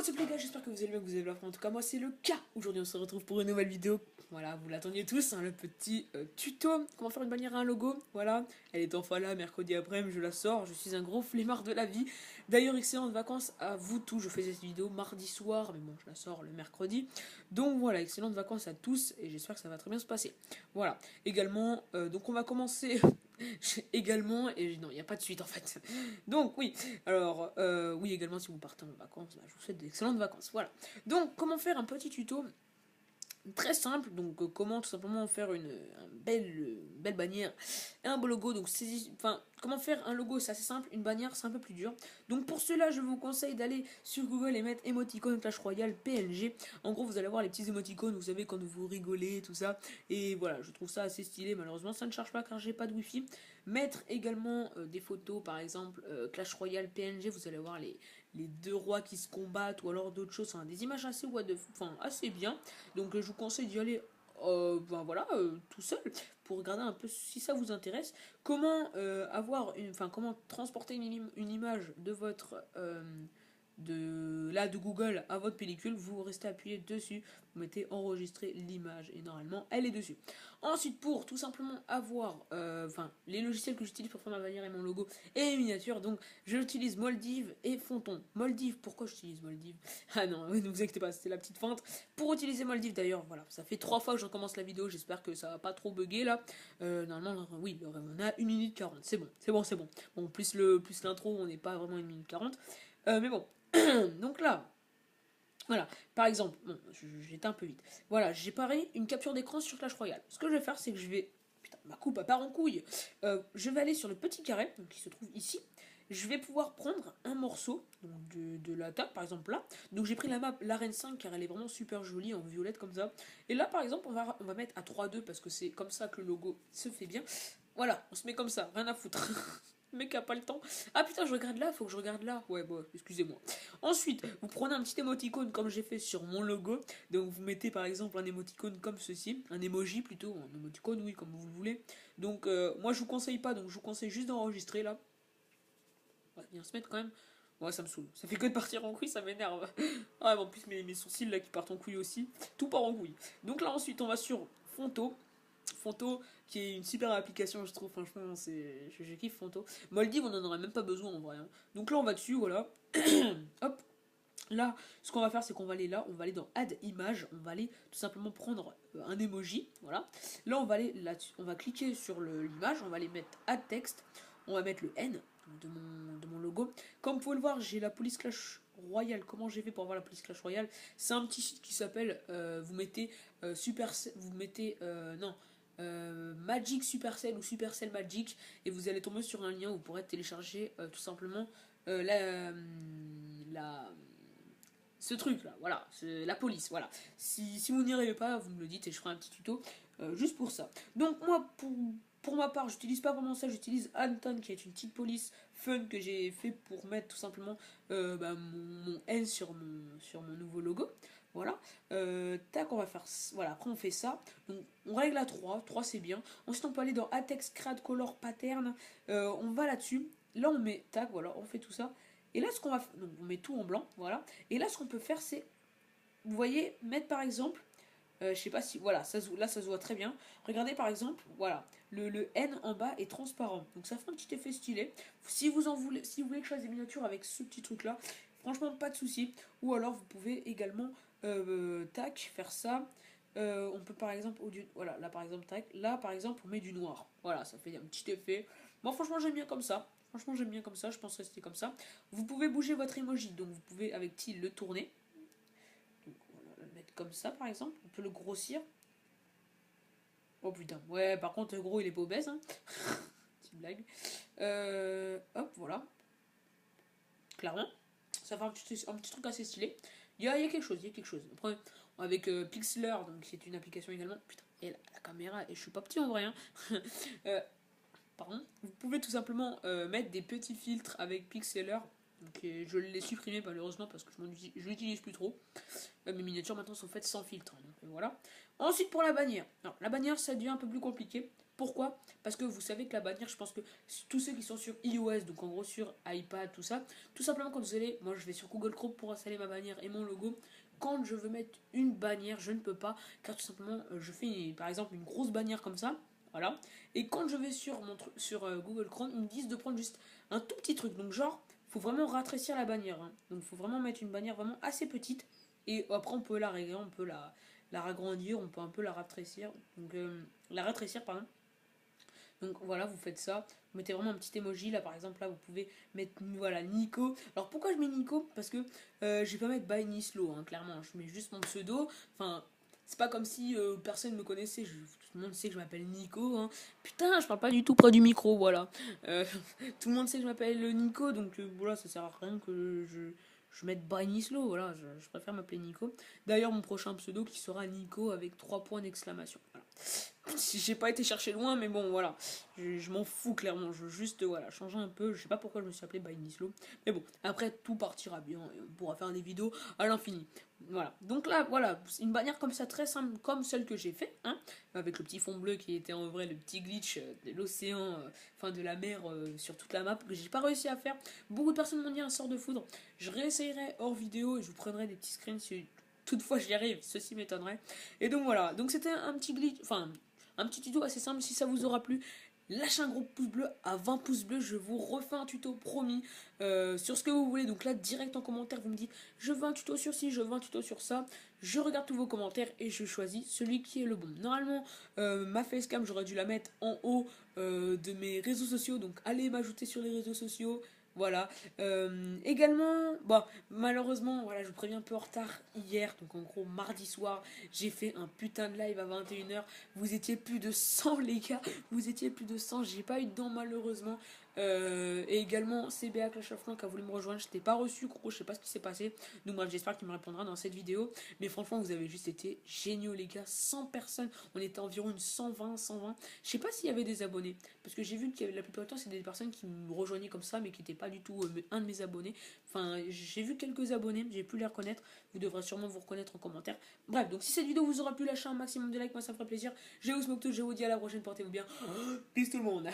What's up les gars, j'espère que vous allez bien, que vous allez bien. En tout cas moi c'est le cas. Aujourd'hui on se retrouve pour une nouvelle vidéo. Voilà, vous l'attendiez tous, hein, le petit tuto. Comment faire une bannière à un logo. Voilà, elle est enfin là, mercredi après-midi je la sors. Je suis un gros flemmard de la vie. D'ailleurs excellentes vacances à vous tous. Je faisais cette vidéo mardi soir, mais bon je la sors le mercredi. Donc voilà, excellentes vacances à tous et j'espère que ça va très bien se passer. Voilà, également, donc on va commencer... également, et non, il n'y a pas de suite en fait. Donc oui, alors oui également si vous partez en vacances, bah, je vous souhaite d'excellentes vacances. Voilà. Donc comment faire un petit tuto très simple, donc comment tout simplement faire une belle bannière et un beau logo. Donc enfin comment faire un logo, c'est assez simple, une bannière c'est un peu plus dur. Donc pour cela je vous conseille d'aller sur Google et mettre émoticône Clash Royale PNG. En gros vous allez voir les petits émoticônes, vous savez quand vous rigolez tout ça, et voilà je trouve ça assez stylé. Malheureusement ça ne charge pas car j'ai pas de wifi. Mettre également des photos, par exemple Clash Royale PNG, vous allez voir les deux rois qui se combattent ou alors d'autres choses, enfin, des images assez enfin assez bien. Donc je vous conseille d'y aller ben voilà, tout seul pour regarder un peu si ça vous intéresse. Comment comment transporter une image de votre de Google à votre pellicule. Vous restez appuyé dessus, vous mettez enregistrer l'image et normalement elle est dessus. Ensuite pour tout simplement avoir les logiciels que j'utilise pour faire ma bannière et mon logo et mes miniatures, donc j'utilise Moldiv et Fonton. Moldiv, pourquoi j'utilise Moldiv? Ah non, ne vous inquiétez pas, c'était la petite feinte. Pour utiliser Moldiv d'ailleurs, voilà, ça fait 3 fois que je recommence la vidéo, j'espère que ça va pas trop bugger là. Normalement, oui, on a 1 minute 40, c'est bon, c'est bon, c'est bon. Bon, plus l'intro, on n'est pas vraiment 1 minute 40. Mais bon, donc là, voilà, par exemple, bon, j'étais un peu vite. Voilà, j'ai paré une capture d'écran sur Clash Royale. Ce que je vais faire, c'est que je vais... Putain, ma coupe elle part en couille. Je vais aller sur le petit carré, donc, qui se trouve ici. Je vais pouvoir prendre un morceau donc de la table, par exemple là. Donc j'ai pris la map, l'arène 5, car elle est vraiment super jolie, en violette comme ça. Et là, par exemple, on va mettre à 3-2, parce que c'est comme ça que le logo se fait bien. Voilà, on se met comme ça, rien à foutre. Le mec a pas le temps. Ah putain, je regarde là, faut que je regarde là. Ouais, bon, excusez-moi. Ensuite, vous prenez un petit émoticône comme j'ai fait sur mon logo. Donc vous mettez par exemple un émoticône comme ceci, un emoji plutôt, un émoticône, oui, comme vous le voulez. Donc moi je vous conseille pas, donc je vous conseille juste d'enregistrer là. On va bien se mettre quand même. Ouais, ça me saoule. Ça fait que de partir en couille, ça m'énerve. Ah, en plus mes sourcils là qui partent en couille aussi. Tout part en couille. Donc là ensuite on va sur Fonto. Fonto, qui est une super application, je trouve, franchement, je kiffe Fonto. Moldiv, on en aurait même pas besoin en vrai. Hein. Donc là, on va dessus, voilà. Hop. Là, ce qu'on va faire, c'est qu'on va aller là, on va aller dans Add Image, on va aller tout simplement prendre un emoji, voilà. Là, on va aller là-dessus, on va cliquer sur l'image, on va aller mettre Add Text, on va mettre le N de mon logo. Comme vous pouvez le voir, j'ai la police Clash Royale. Comment j'ai fait pour avoir la police Clash Royale? C'est un petit site qui s'appelle, vous mettez non, Magic Supercell ou Supercell Magic et vous allez tomber sur un lien où vous pourrez télécharger tout simplement ce truc là, voilà, c'est la police, voilà. Si vous n'y arrivez pas, vous me le dites et je ferai un petit tuto juste pour ça. Donc moi, pour ma part, j'utilise pas vraiment ça, j'utilise Anton qui est une petite police fun que j'ai fait pour mettre tout simplement mon N sur mon nouveau logo. Voilà, tac, on va faire, voilà, après on fait ça, donc on règle à 3 c'est bien. Ensuite on peut aller dans Atex Crad Color Pattern, on va là-dessus, là on met, tac, voilà, on fait tout ça. Et là, ce qu'on va faire, donc on met tout en blanc, voilà. Et là, ce qu'on peut faire, c'est, vous voyez, mettre par exemple, je sais pas si, voilà, là, ça se voit très bien. Regardez par exemple, voilà, le N en bas est transparent, donc ça fait un petit effet stylé. Si vous voulez que je fasse des miniatures avec ce petit truc là, franchement, pas de souci. Ou alors, vous pouvez également, tac, faire ça. On peut par exemple, voilà, là par exemple, tac, là par exemple, on met du noir. Voilà, ça fait un petit effet. Moi, franchement, j'aime bien comme ça. Franchement, j'aime bien comme ça, je pense rester comme ça. Vous pouvez bouger votre emoji, donc vous pouvez avec Til le tourner. Donc, on va le mettre comme ça, par exemple. On peut le grossir. Oh putain, ouais, par contre, gros, il est pas obèse. Hein. Petite blague. Hop, voilà. Clairement, ça fait un petit truc assez stylé. Il y a quelque chose, il y a quelque chose. Après, avec Pixlr, donc c'est une application également. Putain, et la caméra, et je suis pas petit en vrai. Hein. Pardon. Vous pouvez tout simplement mettre des petits filtres avec Pixlr. Donc, je l'ai supprimé malheureusement parce que je l'utilise plus trop. Mes miniatures maintenant sont faites sans filtre. Donc voilà. Ensuite pour la bannière. Alors, la bannière ça devient un peu plus compliqué. Pourquoi? Parce que vous savez que la bannière, je pense que tous ceux qui sont sur iOS, donc en gros sur iPad, tout ça, tout simplement quand vous allez, moi je vais sur Google Chrome pour installer ma bannière et mon logo. Quand je veux mettre une bannière, je ne peux pas, car tout simplement, je fais par exemple une grosse bannière comme ça, voilà. Et quand je vais sur Google Chrome, ils me disent de prendre juste un tout petit truc. Donc genre, faut vraiment rafraîchir la bannière, hein. Donc faut vraiment mettre une bannière vraiment assez petite. Et après on peut la régler, on peut la ragrandir, on peut un peu la rétrécir. Donc la rétrécir, pardon. Donc voilà, vous faites ça. Vous mettez vraiment un petit emoji. Là par exemple, là vous pouvez mettre voilà, Nico. Alors pourquoi je mets Nico? Parce que je vais pas mettre by Nislo, hein, clairement. Je mets juste mon pseudo. Enfin, c'est pas comme si personne me connaissait. Tout le monde sait que je m'appelle Nico, hein. Putain, je parle pas du tout près du micro, voilà. Euh, Tout le monde sait que je m'appelle Nico, donc voilà, ça sert à rien que je mette by Nislo, voilà. Je préfère m'appeler Nico. D'ailleurs, mon prochain pseudo qui sera Nico avec 3 points d'exclamation. Voilà. J'ai pas été chercher loin, mais bon, voilà. Je m'en fous clairement. Je veux juste voilà, changer un peu. Je sais pas pourquoi je me suis appelé By Nislo. Mais bon, après, tout partira bien. Et on pourra faire des vidéos à l'infini. Voilà. Donc là, voilà. Une bannière comme ça, très simple, comme celle que j'ai fait. Hein, avec le petit fond bleu qui était en vrai le petit glitch de l'océan, enfin de la mer sur toute la map, que j'ai pas réussi à faire. Beaucoup de personnes m'ont dit un sort de foudre. Je réessayerai hors vidéo et je vous prendrai des petits screens si toutefois j'y arrive. Ceci m'étonnerait. Et donc voilà. Donc c'était un petit glitch. Enfin un petit tuto assez simple. Si ça vous aura plu, lâchez un gros pouce bleu. À 20 pouces bleus, je vous refais un tuto promis sur ce que vous voulez. Donc là, direct en commentaire, vous me dites je veux un tuto sur ci, je veux un tuto sur ça. Je regarde tous vos commentaires et je choisis celui qui est le bon. Normalement, ma facecam, j'aurais dû la mettre en haut de mes réseaux sociaux. Donc allez m'ajouter sur les réseaux sociaux. Voilà. Également, bon, malheureusement, voilà, je vous préviens un peu en retard hier, donc en gros mardi soir, j'ai fait un putain de live à 21h. Vous étiez plus de 100 les gars, vous étiez plus de 100, j'ai pas eu de dents malheureusement. Et également CBA Clash of Clans qui a voulu me rejoindre, je t'ai pas reçu, gros, je sais pas ce qui s'est passé. Donc bref, j'espère qu'il me répondra dans cette vidéo. Mais franchement, vous avez juste été géniaux les gars, 100 personnes, on était environ une 120. Je sais pas s'il y avait des abonnés, parce que j'ai vu que la plupart du temps c'est des personnes qui me rejoignaient comme ça, mais qui n'étaient pas du tout un de mes abonnés. Enfin, j'ai vu quelques abonnés, j'ai pu les reconnaître. Vous devrez sûrement vous reconnaître en commentaire. Bref, donc si cette vidéo vous aura plu, lâchez un maximum de likes, moi ça me ferait plaisir. Je vous smoke tout, je vous dis à la prochaine, portez-vous bien. Peace tout le monde.